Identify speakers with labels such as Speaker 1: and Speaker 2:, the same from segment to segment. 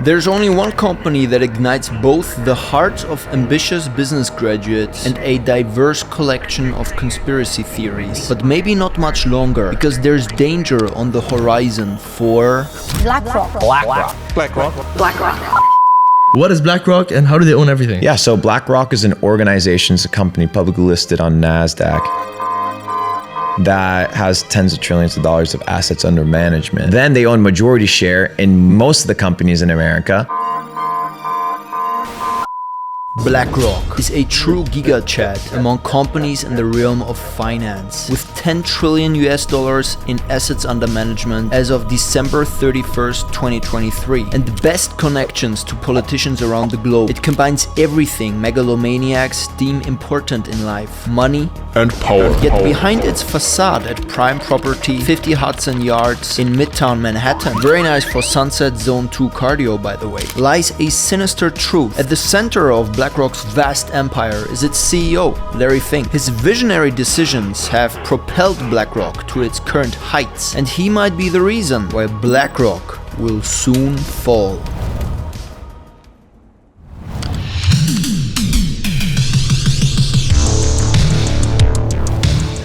Speaker 1: There's only one company that ignites both the hearts of ambitious business graduates and a diverse collection of conspiracy theories. But maybe not much longer, because there's danger on the horizon for
Speaker 2: Blackrock.
Speaker 3: What is Blackrock and how do they own everything?
Speaker 4: Yeah, so Blackrock is an organization, it's a company publicly listed on NASDAQ that has tens of trillions of dollars of assets under management. Then they own majority share in most of the companies in America.
Speaker 1: Blackrock is a true giga chat among companies in the realm of finance, with 10 trillion US dollars in assets under management as of December 31st, 2023, and the best connections to politicians around the globe. It combines everything megalomaniacs deem important in life: money
Speaker 5: and power.
Speaker 1: Yet behind its facade at prime property 50 Hudson Yards in Midtown Manhattan, very nice for Sunset Zone 2 cardio by the way, lies a sinister truth. At the center of Blackrock's vast empire is its CEO, Larry Fink. His visionary decisions have propelled Blackrock to its current heights, and he might be the reason why Blackrock will soon fall.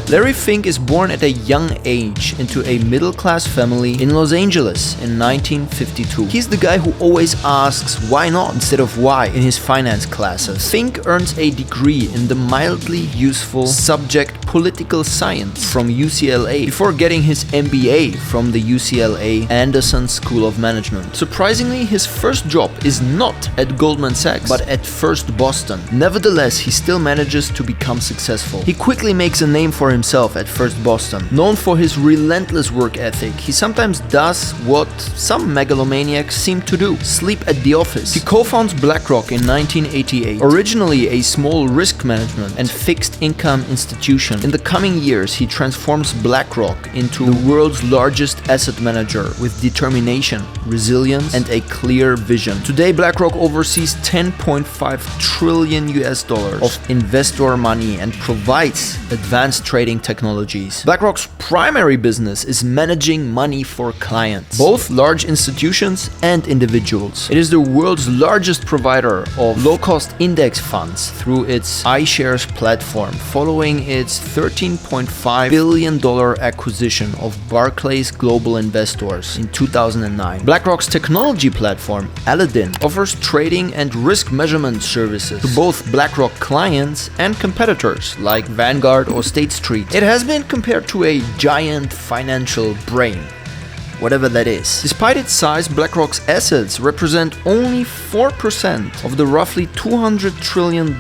Speaker 1: Larry Fink is born at a young age into a middle-class family in Los Angeles in 1952. He's the guy who always asks why not instead of why in his finance classes. Fink earns a degree in the mildly useful subject political science from UCLA before getting his MBA from the UCLA Anderson School of Management. Surprisingly, his first job is not at Goldman Sachs, but at First Boston. Nevertheless, he still manages to become successful. He quickly makes a name for himself at First Boston. Known for his relentless work ethic, he sometimes does what some megalomaniacs seem to do: sleep at the office. He co-founds Blackrock in 1988, originally a small risk management and fixed income institution. In the coming years, he transforms Blackrock into the world's largest asset manager with determination, resilience, and a clear vision. Today, Blackrock oversees 10.5 trillion US dollars of investor money and provides advanced trading technologies. Blackrock's primary business is managing money for clients, both large institutions and individuals. It is the world's largest provider of low-cost index funds through its iShares platform, following its $13.5 billion acquisition of Barclays Global Investors in 2009. Blackrock's technology platform, Aladdin, offers trading and risk measurement services to both Blackrock clients and competitors like Vanguard or State Street. It has been compared to a giant financial brain, whatever that is. Despite its size, Blackrock's assets represent only 4% of the roughly $200 trillion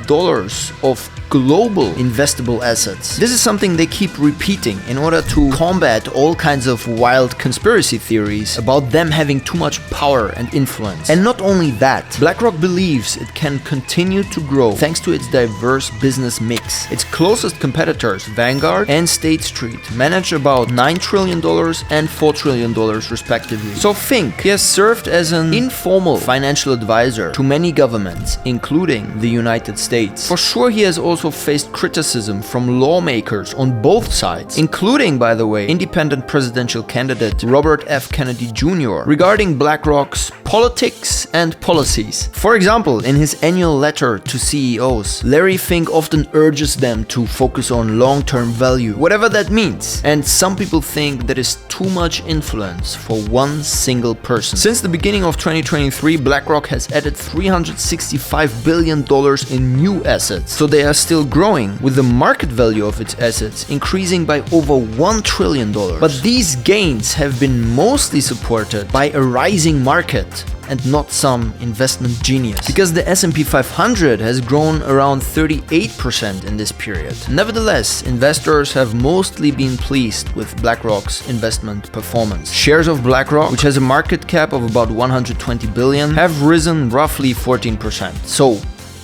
Speaker 1: of global investable assets. This is something they keep repeating in order to combat all kinds of wild conspiracy theories about them having too much power and influence. And not only that, Blackrock believes it can continue to grow thanks to its diverse business mix. Its closest competitors, Vanguard and State Street, manage about $9 trillion and $4 trillion respectively. So Fink, he has served as an informal financial advisor to many governments, including the United States. For sure, he has also faced criticism from lawmakers on both sides, including, by the way, independent presidential candidate Robert F. Kennedy Jr. regarding Blackrock's politics and policies. For example, in his annual letter to CEOs, Larry Fink often urges them to focus on long-term value, whatever that means. And some people think that is too much influence for one single person. Since the beginning of 2023, Blackrock has added $365 billion in new assets, so they are still growing, with the market value of its assets increasing by over $1 trillion. But these gains have been mostly supported by a rising market and not some investment genius, because the S&P 500 has grown around 38% in this period. Nevertheless, investors have mostly been pleased with Blackrock's investment performance. Shares of Blackrock, which has a market cap of about 120 billion, have risen roughly 14%. So,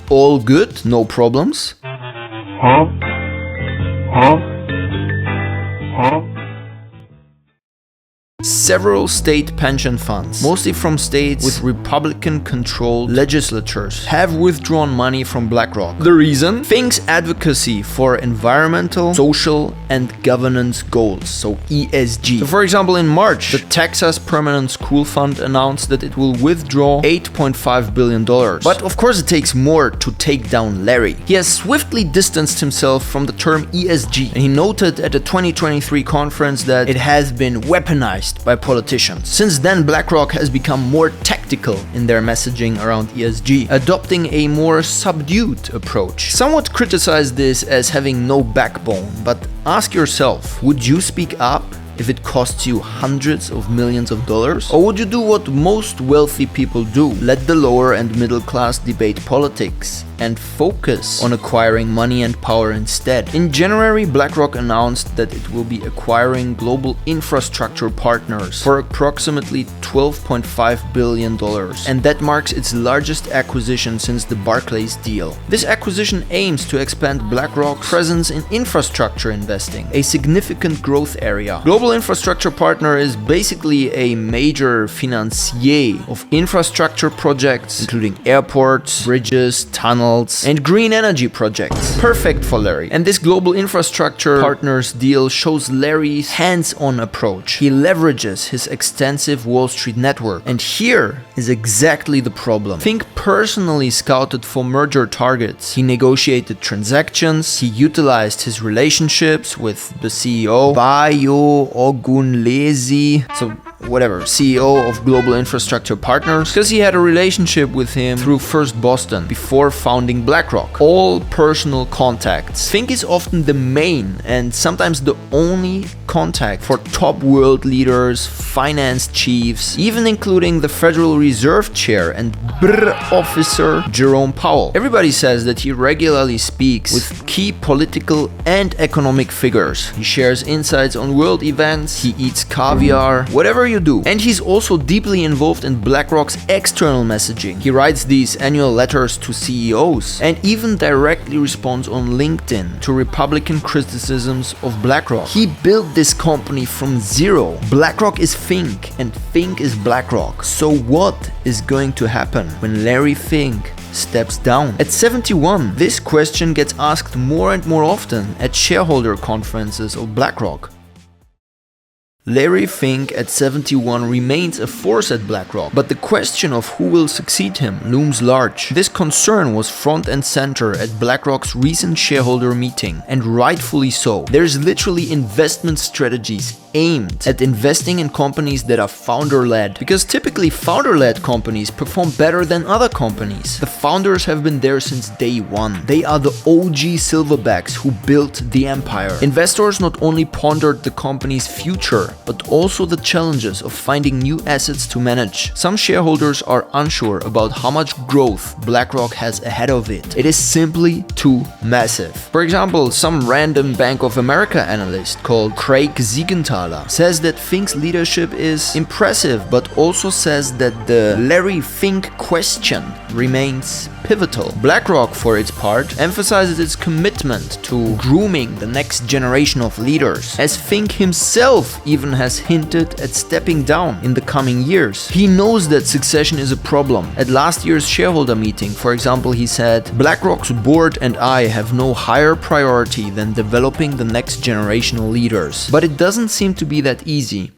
Speaker 1: all good, no problems?
Speaker 5: Huh?
Speaker 1: Several state pension funds, mostly from states with Republican-controlled legislatures, have withdrawn money from BlackRock. The reason? Fink's advocacy for environmental, social, and governance goals, so ESG. So for example, in March, the Texas Permanent School Fund announced that it will withdraw $8.5 billion. But of course it takes more to take down Larry. He has swiftly distanced himself from the term ESG, and he noted at the 2023 conference that it has been weaponized by politicians. Since then, BlackRock has become more tactical in their messaging around ESG, adopting a more subdued approach. Some would criticize this as having no backbone, but ask yourself, would you speak up if it costs you hundreds of millions of dollars? Or would you do what most wealthy people do? Let the lower and middle class debate politics and focus on acquiring money and power instead. In January, BlackRock announced that it will be acquiring global infrastructure partners for approximately $12.5 billion, and that marks its largest acquisition since the Barclays deal. This acquisition aims to expand BlackRock's presence in infrastructure investing, a significant growth area. Global Infrastructure Partner is basically a major financier of infrastructure projects, including airports, bridges, tunnels, and green energy projects. Perfect for Larry. And this Global Infrastructure Partners deal shows Larry's hands-on approach. He leverages his extensive Wall Street network. And here is exactly the problem. Fink personally scouted for merger targets. He negotiated transactions. He utilized his relationships with the CEO, Bayo Ogunlesi, CEO of Global Infrastructure Partners, because he had a relationship with him through First Boston before founding BlackRock. All personal contacts. Fink is often the main and sometimes the only contact for top world leaders, finance chiefs, even including the Federal Reserve Chair and BRR officer Jerome Powell. Everybody says that he regularly speaks with key political and economic figures. He shares insights on world events, he eats caviar, whatever you do. And he's also deeply involved in BlackRock's external messaging. He writes these annual letters to CEOs and even directly responds on LinkedIn to Republican criticisms of BlackRock. He built this company from zero. BlackRock is Fink and Fink is BlackRock. So what is going to happen when Larry Fink steps down? At 71, this question gets asked more and more often at shareholder conferences of BlackRock. Larry Fink at 71 remains a force at BlackRock, but the question of who will succeed him looms large. This concern was front and center at BlackRock's recent shareholder meeting, and rightfully so. There's literally investment strategies aimed at investing in companies that are founder-led, because typically founder-led companies perform better than other companies. The founders have been there since day one. They are the OG silverbacks who built the empire. Investors not only pondered the company's future, but also the challenges of finding new assets to manage. Some shareholders are unsure about how much growth BlackRock has ahead of it. It is simply too massive. For example, some random Bank of America analyst called Craig Siegenthaler says that Fink's leadership is impressive, but also says that the Larry Fink question remains pivotal. BlackRock, for its part, emphasizes its commitment to grooming the next generation of leaders, as Fink himself even has hinted at stepping down in the coming years. He knows that succession is a problem. At last year's shareholder meeting, for example, he said, "BlackRock's board and I have no higher priority than developing the next generational leaders." But it doesn't seem to be that easy.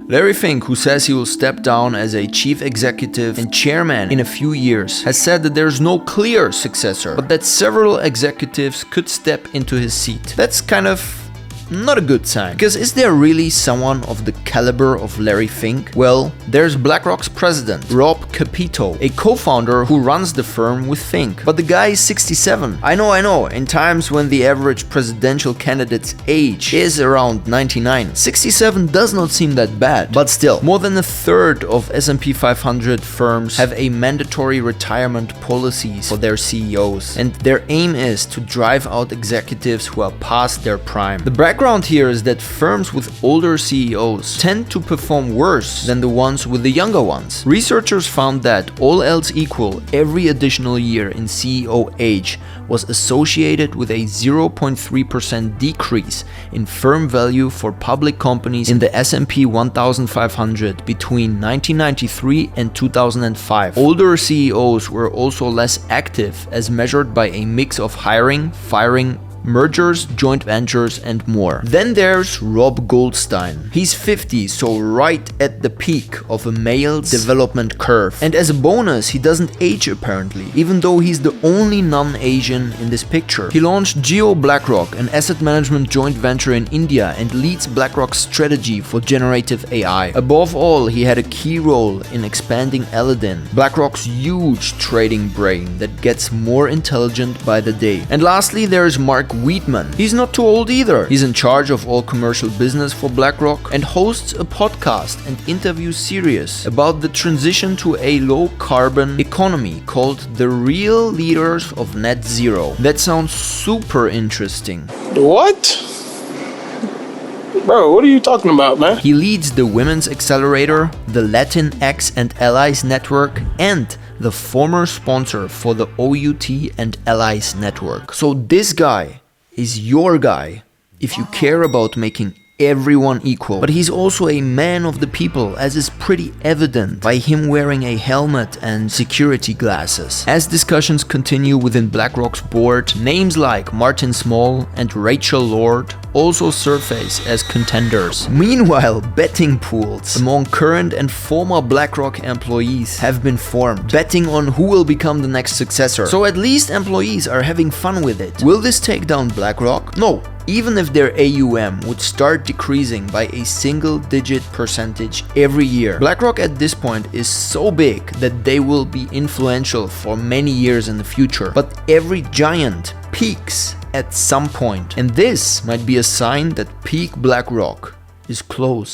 Speaker 1: Larry Fink, who says he will step down as a chief executive and chairman in a few years, has said that there's no clear successor, but that several executives could step into his seat. That's kind of not a good sign, because is there really someone of the caliber of Larry Fink? Well, there's BlackRock's president, Rob Kapito, a co-founder who runs the firm with Fink. But the guy is 67. I know, in times when the average presidential candidate's age is around 99, 67 does not seem that bad. But still, more than a third of S&P 500 firms have a mandatory retirement policies for their CEOs, and their aim is to drive out executives who are past their prime. The background here is that firms with older CEOs tend to perform worse than the ones with the younger ones. Researchers found that, all else equal, every additional year in CEO age was associated with a 0.3% decrease in firm value for public companies in the S&P 1500 between 1993 and 2005. Older CEOs were also less active as measured by a mix of hiring, firing, mergers, joint ventures, and more. Then there's Rob Goldstein. He's 50, so right at the peak of a male's development curve. And as a bonus, he doesn't age apparently, even though he's the only non-Asian in this picture. He launched Blackrock, an asset management joint venture in India, and leads Blackrock's strategy for generative AI. Above all, he had a key role in expanding Aladdin, Blackrock's huge trading brain that gets more intelligent by the day. And lastly, there's Mark Wheatman. He's not too old either. He's in charge of all commercial business for BlackRock and hosts a podcast and interview series about the transition to a low-carbon economy called The Real Leaders of Net Zero. That sounds super interesting.
Speaker 2: What? Bro, what are you talking about, man?
Speaker 1: He leads the Women's Accelerator, the Latinx and Allies Network, and the former sponsor for the OUT and Allies Network. So this guy is your guy if you care about making everyone equal. But he's also a man of the people, as is pretty evident by him wearing a helmet and security glasses. As discussions continue within BlackRock's board, names like Martin Small and Rachel Lord also surface as contenders. Meanwhile, betting pools among current and former BlackRock employees have been formed, betting on who will become the next successor. So at least employees are having fun with it. Will this take down BlackRock? No. Even if their AUM would start decreasing by a single-digit percentage every year, BlackRock at this point is so big that they will be influential for many years in the future. But every giant peaks at some point, and this might be a sign that peak BlackRock is close.